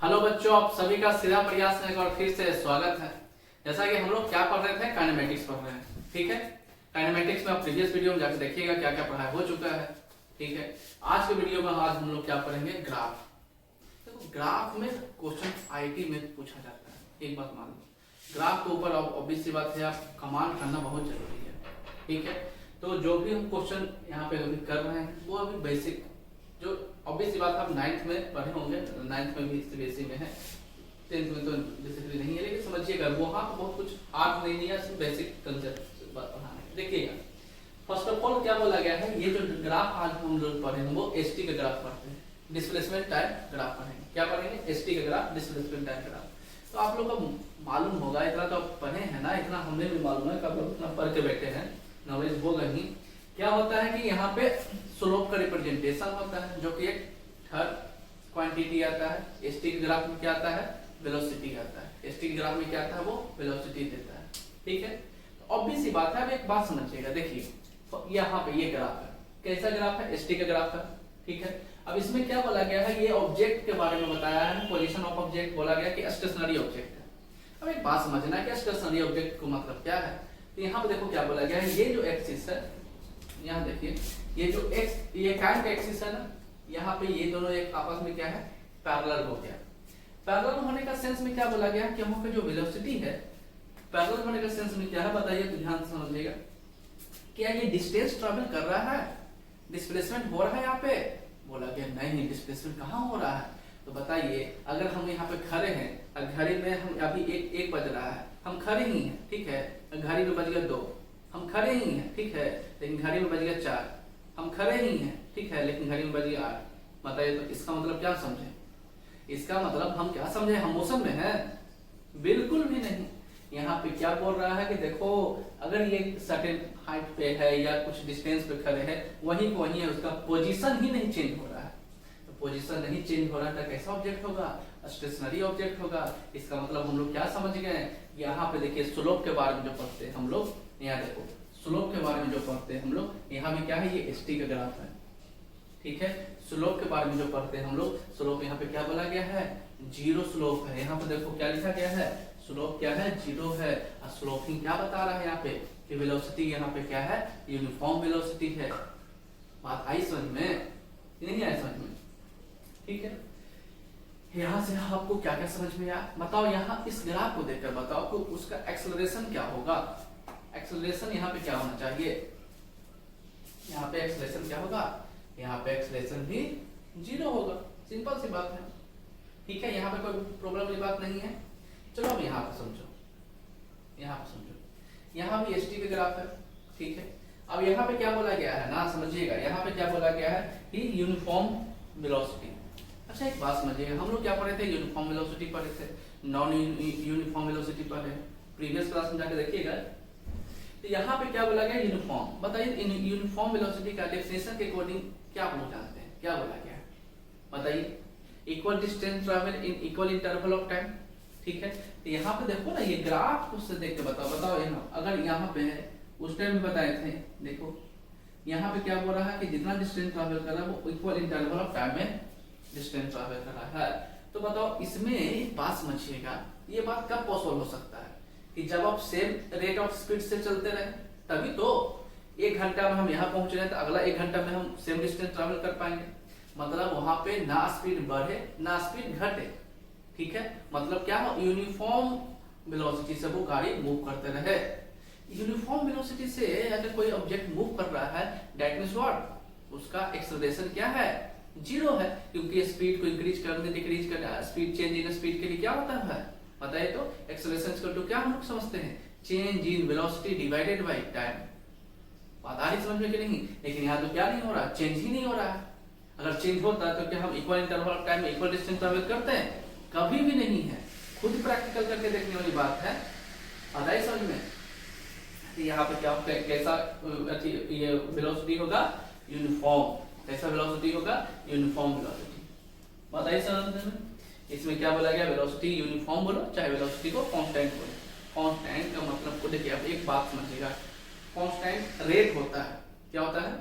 Hello बच्चों, आप सभी का सीधा प्रयास में एक बार फिर से स्वागत है। जैसा कि हम लोग क्या पढ़ रहे थे, काइनेमेटिक्स पढ़ रहे हैं। ठीक है, काइनेमेटिक्स में आप प्रीवियस वीडियो में जाकर देखिएगा क्या क्या पढ़ाई हो चुका है। ठीक है, आज के वीडियो में आज हम लोग क्या पढ़ेंगे, ग्राफ। देखो, ग्राफ में क्वेश्चन आईटी में पूछा जाता है। एक बात मान लो, ग्राफ के ऊपर ऑब्वियस सी बात है, आप कमांड करना बहुत जरूरी है। ठीक है, तो जो भी हम क्वेश्चन यहाँ पे अभी कर रहे हैं वो अभी बेसिक, जो ऑब्वियस बात आप 9th में पढ़े होंगे, 9th में भी सीबीएसई में है, 10th में तो बेसिकली नहीं है, लेकिन समझिएगा वहाँ तो बहुत कुछ हार्ड नहीं है, सिर्फ बेसिक कंसेप्ट पढ़ाने। देखिएगा, फर्स्ट ऑफ ऑल क्या बोला गया है, ये जो ग्राफ आज हम लोग पढ़ेंगे वो एसटी का ग्राफ पढ़ते हैं, डिस्प्लेसमेंट टाइप ग्राफ पढ़ेंगे। क्या पढ़ेंगे? एसटी का ग्राफ, डिस्प्लेसमेंट टाइप ग्राफ। तो आप लोग को मालूम होगा, इतना तो आप पढ़े हैं ना, इतना हमें भी मालूम है, आप लोग इतना पढ़ के बैठे हैं, नॉलेज होगा ही। क्या होता है कि यहाँ पे स्लोप का रिप्रेजेंटेशन होता है, जो कि एक थर्ड क्वांटिटी आता है। एसटी के ग्राफ में क्या आता है? वेलोसिटी आता है। एसटी के ग्राफ में क्या आता है? वो वेलोसिटी देता है। ठीक है, तो ऑब्वियस सी बात है। अब एक बात समझिएगा, देखिए यहाँ पे ये ग्राफ है, कैसा ग्राफ है? एसटी का ग्राफ है। ठीक है, अब इसमें क्या बोला गया है, ये ऑब्जेक्ट के बारे में बताया है, पोजीशन ऑफ ऑब्जेक्ट बोला गया कि स्टेशनरी ऑब्जेक्ट है। अब एक बात समझना है कि स्टेशनरी ऑब्जेक्ट को मतलब क्या है। तो यहाँ पे देखो क्या बोला गया है, ये जो एक्सिस है, यहाँ देखिए, ये जो एक्स, ये काइंड एक्सिस है ना, यहाँ पे ये दोनों एक आपस में क्या है, पैरेलल हो गया। पैरेलल होने का सेंस में क्या बोला गया कि वहां पे जो वेलोसिटी है, पैरेलल होने का सेंस में क्या है बताइए, तो ध्यान से समझिएगा। क्या ये डिस्टेंस ट्रेवल कर रहा है, डिस्प्लेसमेंट हो रहा है यहाँ पे? बोला गया नहीं, डिस्प्लेसमेंट कहाँ हो रहा है। तो बताइए, अगर हम यहाँ पे खड़े हैं और घड़ी में हम अभी एक बज रहा है, हम खड़े ही हैं, ठीक है, घड़ी में बज गया 2, हम खड़े ही हैं, ठीक है, लेकिन घड़ी में बज गया 4, हम खड़े ही हैं, ठीक है, लेकिन घड़ी में बज गया 8। बताइए, तो इसका मतलब क्या समझे? इसका मतलब हम क्या समझे, हम मोशन में हैं? बिल्कुल भी नहीं। यहाँ पे क्या बोल रहा है कि देखो, अगर ये सर्टेन हाइट पे है या कुछ डिस्टेंस पे खड़े हैं, वहीं को वहीं है, उसका पोजीशन ही नहीं चेंज हो रहा है। तो पोजीशन नहीं चेंज हो रहा है तो कैसा ऑब्जेक्ट होगा? स्टेशनरी ऑब्जेक्ट होगा। इसका मतलब हम लोग क्या समझ गए, यहाँ पे देखिए स्लोप के बारे में जो पढ़ते हैं हम लोग, यहाँ देखो स्लोप के बारे में जो पढ़ते हैं हम लोग, यहाँ में क्या है, ये एसटी का ग्राफ है। ठीक है, स्लोप के बारे में जो पढ़ते हैं हम लोग, स्लोप यहाँ पे क्या बोला गया है, जीरो स्लोप है। यहाँ पे देखो क्या लिखा गया है, स्लोप क्या है, जीरो है। और स्लोपिंग क्या बता रहा है यहाँ पे कि वेलोसिटी यहाँ पे क्या है, यूनिफॉर्म वेलोसिटी है। बात आई समझ में? नहीं आई समझ में? ठीक है, यहाँ से आपको क्या क्या समझ में आया बताओ। यहाँ इस ग्राफ को देखकर बताओ कि उसका एक्सेलरेशन क्या होगा। एक्सेलरेशन यहाँ पे क्या होना चाहिए, यहाँ पे एक्सेलरेशन क्या होगा, यहाँ पे एक्सेलरेशन भी 0 होगा। सिंपल सी बात है। ठीक है, यहाँ पे कोई प्रॉब्लम की बात नहीं है। चलो अब यहाँ पे समझो, यहाँ पे समझो, यहाँ भी एसटी का ग्राफ है। ठीक है, अब यहाँ पे क्या बोला गया है ना, समझिएगा, यहाँ पे क्या बोला गया है कि यूनिफॉर्म वेलोसिटी। अच्छा एक बात समझिएगा, हम लोग क्या पढ़े थे, यूनिफॉर्म वेलोसिटी पढ़े थे, नॉन यूनिफॉर्म वेलोसिटी पढ़े, प्रीवियस क्लास में जाकर देखिएगा। तो यहाँ पे क्या बोला गया, यूनिफॉर्म। बताइए, यूनिफॉर्म वेलोसिटी का डेफिनेशन के अकॉर्डिंग क्या आप लोग जानते हैं, क्या बोला गया है बताइए? Equal distance travel in equal interval of time. ठीक है, तो यहाँ पे देखो ना, ये ग्राफ उससे देख के बताओ यहाँ, अगर यहाँ पे है, उस टाइम में बताए थे, देखो यहाँ पे क्या बोल रहा है कि जितना डिस्टेंस ट्रैवल कर रहा है वो इक्वल इंटरवल ऑफ टाइम में डिस्टेंस ट्रैवल कर रहा है। तो बताओ, इसमें एक बात समझिएगा, ये बात कब पॉसिबल हो सकता है कि जब आप सेम रेट ऑफ स्पीड से चलते रहे, तभी तो 1 घंटा में हम यहाँ पहुंच रहे हैं, तो अगला 1 घंटा में हम सेम डिस्टेंस ट्रैवल कर पाएंगे। मतलब वहां पे ना स्पीड बढ़े ना स्पीड घटे। ठीक है, मतलब क्या हो, यूनिफॉर्म वेलोसिटी से वो गाड़ी मूव करते रहे। यूनिफॉर्म वेलोसिटी से अगर कोई ऑब्जेक्ट मूव कर रहा है, दैट मींस व्हाट, उसका एक्सेलरेशन क्या है, 0 है, क्योंकि स्पीड को इंक्रीज करने डिक्रीज करने, स्पीड चेंज इन स्पीड के लिए क्या होता है बताइए? तो एक्सेलरेशन इक्वल टू क्या हम लोग समझते हैं, change in velocity divided by time. बात आ रही समझ में कि नहीं? लेकिन यहाँ तो क्या नहीं हो रहा, चेंज ही नहीं हो रहा है। अगर चेंज होता है तो क्या हम इक्वल इंटरवल ऑफ टाइम में इक्वल डिस्टेंस ट्रैवल करते हैं? कभी भी नहीं है। खुद प्रैक्टिकल करके देखने वाली बात है। आता है समझ में? यहाँ पे क्या कैसा ये वेलोसिटी होगा, यूनिफॉर्म। कैसा वेलोसिटी होगा, यूनिफॉर्म वेलोसिटी। बात आई समझ में? इसमें क्या बोला गया, वेलोसिटी यूनिफॉर्म बोलो चाहे वेलोसिटी को कांस्टेंट बोलो। कांस्टेंट का मतलब को देखिए, आप एक बात समझिएगा, कांस्टेंट रेट होता है। क्या होता है?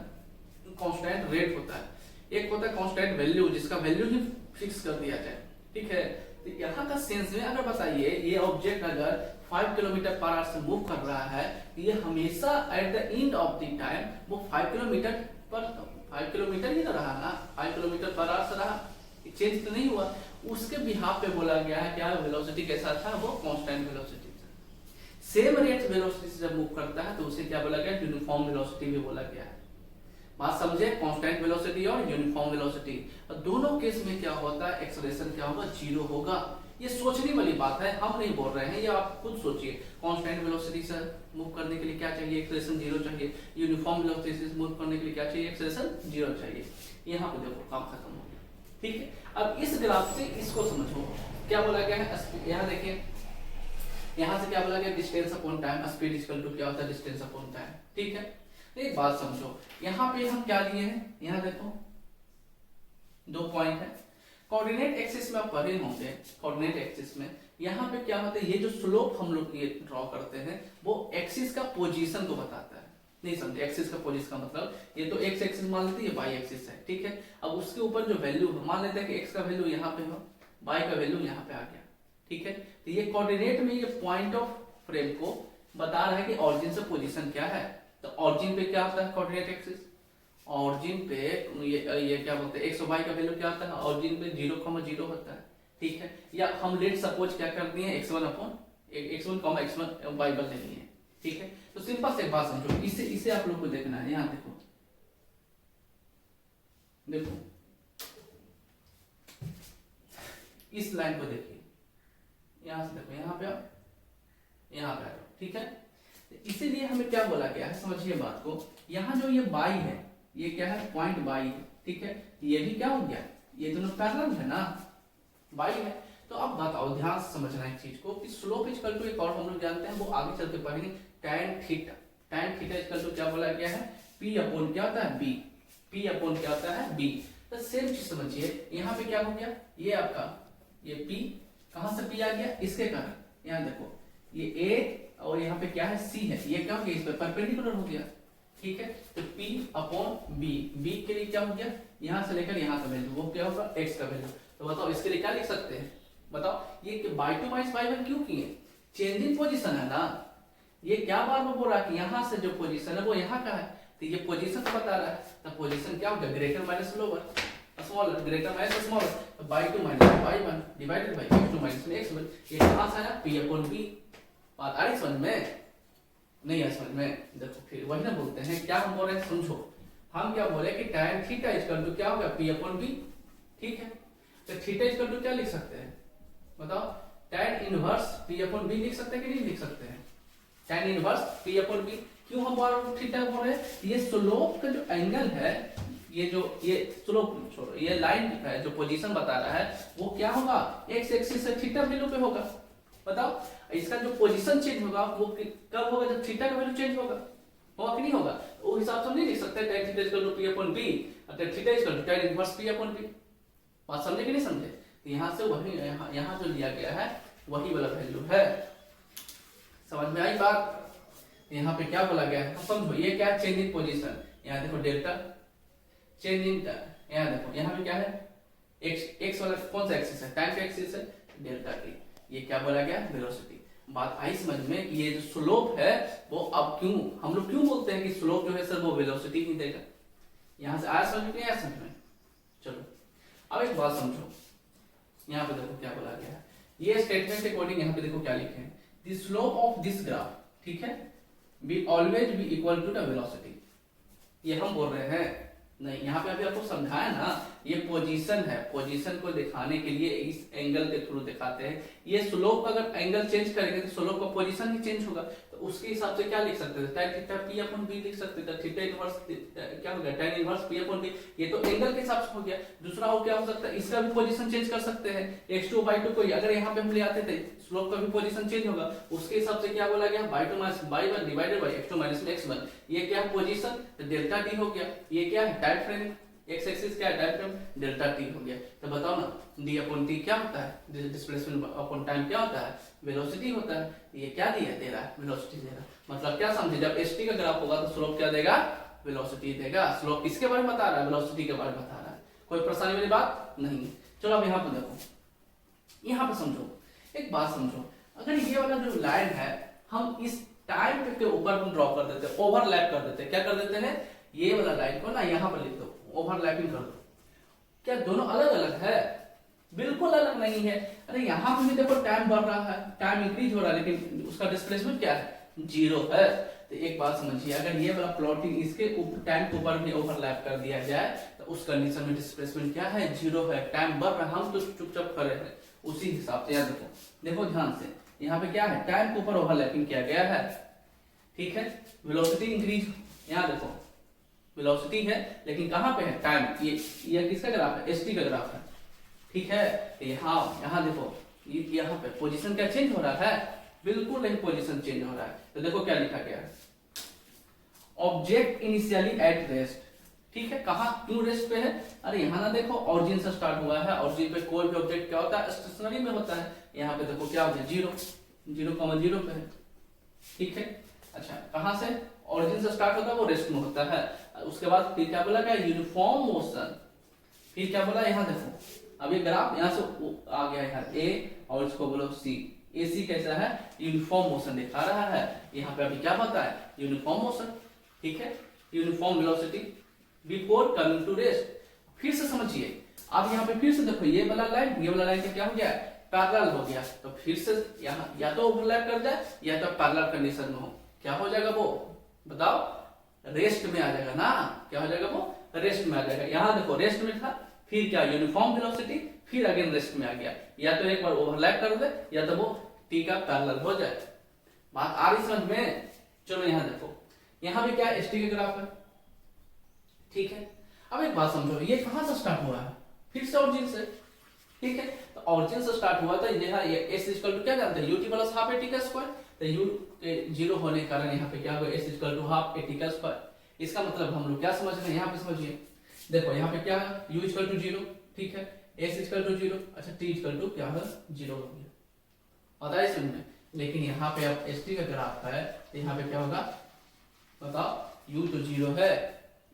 कांस्टेंट रेट होता है। एक होता है कांस्टेंट वैल्यू, जिसका वैल्यू ही फिक्स कर दिया जाए। ठीक है, तो यहाँ का सेंस में अगर बताइए ये ऑब्जेक्ट अगर 5 किलोमीटर पर आवर से मूव कर रहा है, ये हमेशा at the end of the time वो 5 किलोमीटर ही तो रहा ना, 5 किलोमीटर पर आवर से रहा, चेंज तो नहीं हुआ। उसके बिहाफ पे बोला गया है क्या वेलोसिटी कैसा था, वो कांस्टेंट वेलोसिटी था। सेम रेट वेलोसिटी से जब मूव करता है तो उसे क्या बोला गया, यूनिफॉर्म वेलोसिटी भी बोला गया है। बात समझे, कांस्टेंट वेलोसिटी और यूनिफॉर्म वेलोसिटी, और दोनों केस में क्या होता है, एक्सेलरेशन क्या होगा, जीरो होगा। ये सोचने वाली बात है, हम नहीं बोल रहे हैं, ये आप खुद सोचिए। कांस्टेंट वेलोसिटी से मूव करने के लिए क्या चाहिए, एक्सेलरेशन जीरो चाहिए। यूनिफॉर्म वेलोसिटी से मूव करने के लिए क्या चाहिए, एक्सेलरेशन जीरो चाहिए। यहाँ पे देखो काम खत्म हो गया, ठीक है। अब इस ग्राफ से इसको समझो, क्या बोला गया है, यहाँ देखिए, यहाँ से क्या बोला गया, distance upon time, speed equal to क्या होता है, डिस्टेंस अपॉन टाइम, ठीक है। एक बात समझो, यहाँ पे हम क्या लिए हैं, यहाँ देखो 2 पॉइंट है, कोऑर्डिनेट एक्सिस में आप पढ़े होंगे, कोऑर्डिनेट एक्सिस में यहाँ पे क्या होता है, ये जो स्लोप हम लोग ये ड्रॉ करते हैं वो एक्सिस का पोजीशन को बताता है। नहीं समझे, एक्सिस का पोजीशन का मतलब ये तो एक्स एक्सिस मान लेते हैं, ये वाई एक्सिस है, ठीक है। अब उसके ऊपर जो वैल्यू मान लेते हैं कि एक्स का वैल्यू यहाँ पे हो, वाई का वैल्यू यहाँ पे आ गया, ठीक है। तो ये कोऑर्डिनेट में ये पॉइंट ऑफ फ्रेम को बता रहा है कि ऑरिजिन से पोजीशन क्या है। तो ऑरिजिन पे क्या होता है, कोऑर्डिनेट एक्सिस, ऑरिजिन पे ये क्या बोलते हैं, एक्स और वाई का वैल्यू क्या होता है, ऑरिजिन पे 0,0 होता है, ठीक है। या हम लेट सपोज क्या कर दिए, x1 x1 वाई बन लेनी है, ठीक है। तो सिंपल से एक बात समझो, इसे आप लोग को देखना है, यहाँ देखो देखो इस लाइन को देखिए, यहां से देखो, यहाँ पे आ जाओ, ठीक है। इसीलिए हमें क्या बोला गया है, समझिए बात को, यहाँ जो ये बाई है, ये क्या है, पॉइंट बाई है, ठीक है। ये भी क्या हो गया, ये दोनों पैरेलल है ना, बाई है। तो अब बताओ, ध्यान से समझना है चीज को, कि स्लोप इक्वल टू एक और हम लोग जानते हैं, वो आगे चल के पढ़ेंगे, tan theta. tan theta equal to क्या बोला गया है, p अपॉन क्या होता है, b, p अपॉन क्या होता है, b। तो सेम चीज समझिए, यहाँ पे क्या हो गया, ये आपका ये p, कहां से p आ गया, इसके कारण, यहाँ देखो ये a और यहाँ पे क्या है, c है, ये क्या हो गया, इस पे परपेंडिकुलर हो गया, ठीक है। तो p अपॉन b, b के लिए क्या हो गया, यहाँ से लेकर यहाँ का वैल्यू, वो क्या होगा, x का वैल्यू। तो बताओ इसके लिए क्या लिख सकते हैं, बताओ, ये by two minus y one क्यों किए, चेंजिंग पोजीशन है ना। ये क्या बार बार बोल रहा है कि यहाँ से जो पोजीशन है वो यहाँ का है, तो ये पोजीशन को बता रहा है। तो पोजीशन क्या होगा, greater minus lower, smaller, greater minus smaller. तो y two minus y one divided by x two minus x one, ये कहाँ से आया, p अपॉन b। बात आ रही समझ में, नहीं है समझ में, देखो फिर वही ना बोलते हैं, क्या हम बोल रहे हैं समझो, हम क्या बोले कि tan थीटा इक्वल टू क्या होगा, p अपॉन b, ठीक है। तो थीटा इक्वल टू क्या लिख सकते हैं, बताओ, tan inverse p upon b लिख सकते हैं कि नहीं लिख सकते हैं, tan inverse p upon b। क्यों हम बार थीटा बोल रहे हैं, ये स्लोप का जो एंगल है, ये स्लोप छोड़ो, ये लाइन है जो पोजीशन बता रहा है, वो क्या होगा, एक्स एक्सिस से थीटा वैल्यू पे होगा। बताओ, इसका जो पोजीशन चेंज होगा वो कब होगा, जब थीटा का वैल्यू चेंज होगा कि नहीं होगा। वो हिसाब से हम नहीं लिख सकते tan theta equal to p upon b, tan theta equal to tan inverse p upon b। बात समझे कि नहीं समझे, यहाँ से वही, यहाँ जो लिया गया है वही वाला वैल्यू है, समझ में आई बात। यहाँ पे क्या बोला गया है, समझो, ये क्या है, चेंज इन पोजीशन, यहाँ देखो डेल्टा, चेंज इन, यहाँ देखो, यहाँ पे क्या है, एक्स वाला कौन सा एक्सिस है, टाइम का एक्सिस है, डेल्टा की, ये क्या बोला गया, वेलोसिटी। बात आई समझ में, ये जो स्लोप है वो अब क्यों हम लोग क्यों बोलते हैं कि स्लोप जो है सर वो वेलोसिटी नहीं देगा। यहाँ से आया समझ में, आया समझ में। चलो अब एक बात समझो, यहाँ पे देखो क्या बोला गया है, ये स्टेटमेंट के अकॉर्डिंग यहाँ पे देखो क्या लिखे हैं, the slope of this graph, ठीक है, be always be equal to the velocity. ये हम बोल रहे हैं, नहीं यहाँ पे अभी आपको समझाया ना, ये पोजीशन है, पोजीशन को दिखाने के लिए इस एंगल के थ्रू दिखाते हैं। ये स्लोप का अगर एंगल चेंज करेंगे तो स्लोप का पोजीशन भी चेंज होगा, तो उसके हिसाब से क्या लिख सकते हैं, tan theta p upon b लिख सकते थे, थीटा इनवर्स क्या हो गया, tan inverse p upon b। ये तो एंगल के हिसाब से हो गया। दूसरा हो क्या हो सकता है, इसका भी पोजीशन चेंज कर सकते हैं, x2/2 को अगर यहाँ पे हम ले आते थे, स्लोप का भी पोजीशन चेंज होगा, उसके हिसाब से क्या बोला गया, by two minus y one divided by x2 minus x1। ये क्या है पोजीशन, तो डेल्टा टी हो गया। ये क्या है, टाइम फ्रेम, एक्स एक्सिस क्या है, टाइम फ्रेम, डेल्टा टी हो गया। तो बताओ ना, डी अपॉन टी क्या होता है, डिस्प्लेसमेंट अपॉन टाइम क्या होता है, वेलोसिटी होता है। ये क्या दिया, दे रहा है वेलोसिटी दे रहा है। मतलब क्या समझे, जब st का ग्राफ होगा तो स्लोप क्या देगा, वेलोसिटी देगा। स्लोप किसके बारे में बता रहा है, वेलोसिटी के बारे में बता रहा है। कोई परेशानी वाली बात नहीं। चलो अब यहाँ पे देखो, यहाँ पे समझो, एक बात समझो, अगर ये वाला जो लाइन है हम इस टाइम के ऊपर हम ड्रॉ कर देते, ओवरलैप कर देते, क्या कर देते हैं, ये वाला लाइन को ना यहाँ पर लिख दो, ओवरलैपिंग कर दो। क्या दोनों अलग अलग है? बिल्कुल अलग नहीं है। अरे यहाँ पे भी देखो टाइम बढ़ रहा है, टाइम इंक्रीज हो रहा है, लेकिन उसका डिस्प्लेसमेंट क्या है, 0 है। तो एक बात समझिए, अगर ये वाला प्लॉटिंग इसके टाइम के ऊपर भी ओवरलैप कर दिया जाए तो उस कंडीशन में डिस्प्लेसमेंट क्या है, 0 है। टाइम बढ़ रहा है, हम तो चुपचाप खड़े हैं, उसी हिसाब से याद रखो। देखो ध्यान से, यहाँ पे क्या है, टाइम के ऊपर ओवरलैपिंग किया गया है, ठीक है। वेलोसिटी इंक्रीज, यहाँ देखो वेलोसिटी है, लेकिन कहाँ पे है, टाइम। ये किसका ग्राफ है, एसटी का ग्राफ है, ठीक है। यहाँ देखो, यहाँ पे पोजीशन क्या चेंज हो रहा है, बिल्कुल नहीं पोजीशन चेंज हो रहा है। तो देखो क्या लिखा गया है, ऑब्जेक्ट इनिशियली एट रेस्ट, ठीक है। कहाँ, क्यों रेस्ट पे है, अरे यहाँ ना देखो ऑरिजिन से स्टार्ट हुआ है, ऑरिजिन पे कोई भी ऑब्जेक्ट क्या होता है, स्टेशनरी में होता है। यहाँ पे देखो क्या हो गया, 0 पे है, ठीक है। अच्छा, कहाँ से ऑरिजिन से स्टार्ट होता है, वो रेस्ट में होता है। उसके बाद फिर क्या बोला गया, यूनिफॉर्म मोशन। फिर क्या बोला, यहाँ देखो, अब ये ग्राफ यहाँ से आ गया है ए, और इसको बोलो सी। ए सी कैसा है, यूनिफॉर्म मोशन दिखा रहा है। यहाँ पे अभी क्या होता है, यूनिफॉर्म मोशन, ठीक है, uniform velocity before coming to rest. फिर से समझिए, अब यहाँ पे फिर से देखो, ये वाला लाइन, ये वाला लाइन का क्या हो गया, पैरेलल हो गया। तो फिर से यहाँ या तो ओवरलैप कर जाए या तो पैरेलल कंडीशन में हो, क्या हो जाएगा वो बताओ, रेस्ट में आ जाएगा ना। क्या हो जाएगा वो, रेस्ट में आ जाएगा। यहाँ देखो रेस्ट में था, फिर क्या यूनिफॉर्म वेलोसिटी, फिर अगेन रेस्ट में आ गया। या तो एक बार ओवरलैप कर दे या तो वो टी का पैरेलल हो जाए। बात आ रही समझ में? चलो यहाँ देखो, यहाँ भी क्या एसटी का ग्राफ है, ठीक है। अब एक बात समझो, ये कहां से स्टार्ट हुआ है, फिर से ऑरिजिन से, ठीक है। तो ऑरिजिन से स्टार्ट हुआ था, ये एस इक्वल टू क्या जानते हैं, यूटी प्लस हाफ एटी का स्क्वायर। तो यू के 0 होने के कारण यहाँ पे क्या होगा, s equal to half a t का स्क्वायर। इसका मतलब हम लोग क्या समझ रहे हैं, यहाँ पे समझिए, देखो यहाँ पे क्या है, u इक्वल टू 0, ठीक है, s इक्वल टू 0, अच्छा t इक्वल टू क्या है, 0 हो गया, पता है समझ में। लेकिन यहाँ पे अब st का ग्राफ है, तो यहाँ पे क्या होगा बताओ, u तो 0 है,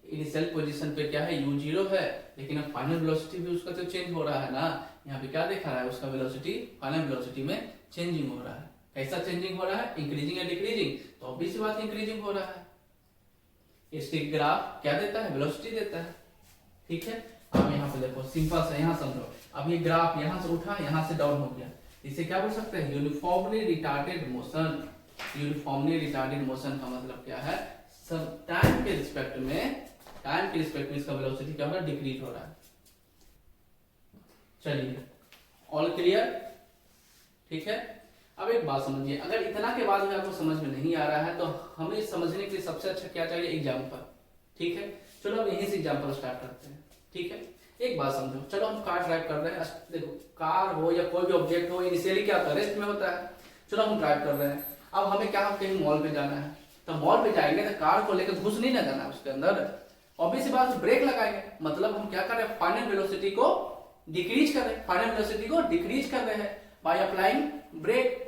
इनिशियल पोजीशन पे क्या है, u 0 है, लेकिन अब फाइनल वेलोसिटी भी उसका तो चेंज हो रहा है ना। यहाँ पे क्या दिखा रहा है, उसका वेलोसिटी फाइनल वेलोसिटी में चेंजिंग हो रहा है। कैसा चेंजिंग हो रहा है, इंक्रीजिंग या डिक्रीजिंग, तो ऑब्वियस सी बात इंक्रीजिंग हो रहा है। स्टिक ग्राफ क्या देता है, वेलोसिटी देता है, ठीक है। अब यहाँ पे देखो सिंपल से, यहाँ समझो, अब ये ग्राफ यहाँ से उठा, यहाँ से डाउन हो गया, इसे क्या बोल सकते हैं, uniformly retarded motion. Uniformly retarded motion का मतलब क्या है, सब टाइम के रिस्पेक्ट में इसका वेलोसिटी क्या हो रहा है, डिक्रीज हो रहा है। चलिए, ऑल क्लियर, ठीक है। अब एक बात समझिए, अगर इतना के बाद भी आपको समझ में नहीं आ रहा है तो हमें समझने के लिए सबसे अच्छा क्या चाहिए, एग्जाम्पल, ठीक है। चलो अब यहीं से एग्जाम्पल स्टार्ट करते हैं, ठीक है। एक बात समझो, चलो हम कार ड्राइव कर रहे हैं, देखो कार हो या कोई भी ऑब्जेक्ट हो, इनिशियली क्या होता है, रेस्ट में होता है। चलो हम ड्राइव कर रहे हैं, अब हमें क्या, कहीं मॉल पे जाना है, तो मॉल पे जाएंगे तो कार को लेकर घुस नहीं ना जाना है उसके अंदर, ऑब्वियस बात, ब्रेक लगाएंगे, मतलब हम क्या कर रहे हैं, फाइनल वेलोसिटी को डिक्रीज कर रहे हैं, फाइनल वेलोसिटी को डिक्रीज कर रहे हैं बाय अप्लाइंग ब्रेक।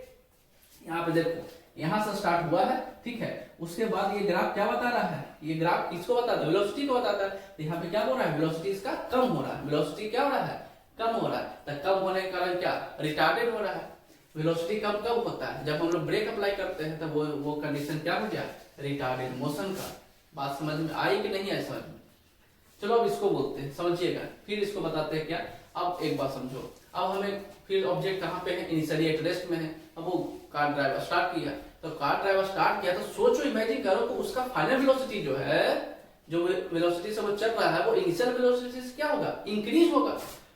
यहाँ पे देखो, यहाँ से स्टार्ट हुआ है, ठीक है, उसके बाद ये ग्राफ क्या बता रहा है, ये ग्राफ किसको बताता है, वेलोसिटी को बताता है। तो यहाँ पे क्या हो रहा है, वेलोसिटी इसका कम हो रहा है, वेलोसिटी क्या हो रहा है, कम हो रहा है। तो कम होने के कारण क्या, रिटार्डेड हो रहा है। वेलोसिटी कम कब होता है, जब हम लोग ब्रेक अप्लाई करते हैं, तब वो कंडीशन क्या हो गया, रिटार्डेड मोशन का। बात समझ में आई कि नहीं आई समझ में? चलो अब इसको बोलते हैं, समझिएगा, फिर इसको बताते हैं क्या। अब एक बात समझो, अब हमें फिर ऑब्जेक्ट कहाँ पे है, इनिशियली एट रेस्ट में है। अब वो कार ड्राइवर स्टार्ट किया, तो कार ड्राइवर स्टार्ट किया तो सोचो, इमेजिन करो तो उसका फाइनल वेलोसिटी जो है, जो वेलोसिटी से वो चल रहा है, वो इनिशियल वेलोसिटी से क्या होगा, इंक्रीज होगा।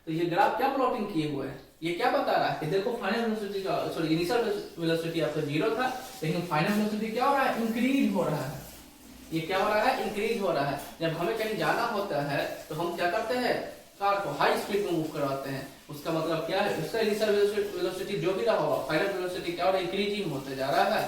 तो ये ग्राफ क्या प्लॉटिंग किए हुए हैं, ये क्या बता रहा है कि देखो फाइनल वेलोसिटी का, सॉरी इनिशियल वेलोसिटी आपका 0 था, लेकिन फाइनल वेलोसिटी क्या हो रहा है, इंक्रीज हो रहा है। ये क्या हो रहा है, इंक्रीज हो रहा है। जब हमें कहीं जाना होता है तो हम क्या करते हैं, कार को हाई स्पीड में मूव करवाते हैं। उसका मतलब क्या है, उसका इनिशियल वेलोसिटी जो भी रहा होगा, फाइनल वेलोसिटी क्या हो रहा है, इंक्रीजिंग होते जा रहा है।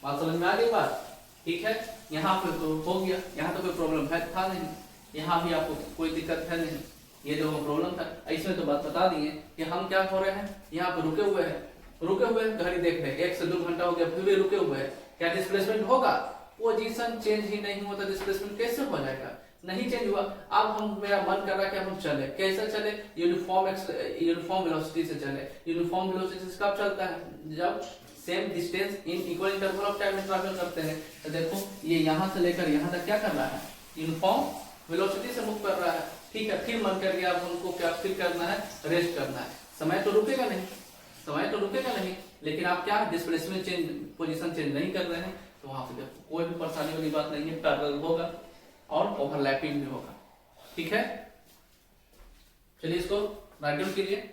बात समझ में आ गई बात, ठीक है। यहाँ पे तो हो गया, यहाँ तो कोई प्रॉब्लम है था नहीं, यहाँ भी आपको कोई दिक्कत है नहीं, ये जो प्रॉब्लम था इसमें तो बात बता दिए कि हम क्या हो रहे हैं, यहाँ पे रुके हुए हैं, घड़ी देख रहे हैं, 1 से 2 घंटा हो गया, फिर भी रुके हुए हैं। क्या डिस्प्लेसमेंट होगा, पोजीशन चेंज ही नहीं होता, डिस्प्लेसमेंट कैसे हो जाएगा। नहीं चेंज हुआ। अब हम मेरा मन कर रहा है कि हम चले, कैसे चले, यूनिफॉर्म वेलोसिटी से चले। यूनिफॉर्म वेलोसिटी से कब चलता है, जब same distance in equal interval of time में ट्रैवल करते हैं। तो देखो ये यहाँ से लेकर यहाँ तक क्या कर रहा है, यूनिफॉर्म वेलोसिटी से मूव कर रहा है। ठीक है, फिर मन कर गया अब हमको क्या फिर करना है, रेस्ट करना है। समय तो रुकेगा नहीं, समय तो रुकेगा नहीं, लेकिन आप क्या डिस्प्लेसमेंट चेंज, पोजीशन चेंज नहीं कर रहे हैं, तो वहां पे देखो कोई भी परेशानी वाली बात नहीं है, पैरेलल होगा और ओवरलैपिंग भी होगा। ठीक है, चलिए इसको राइट डाउन कीजिए।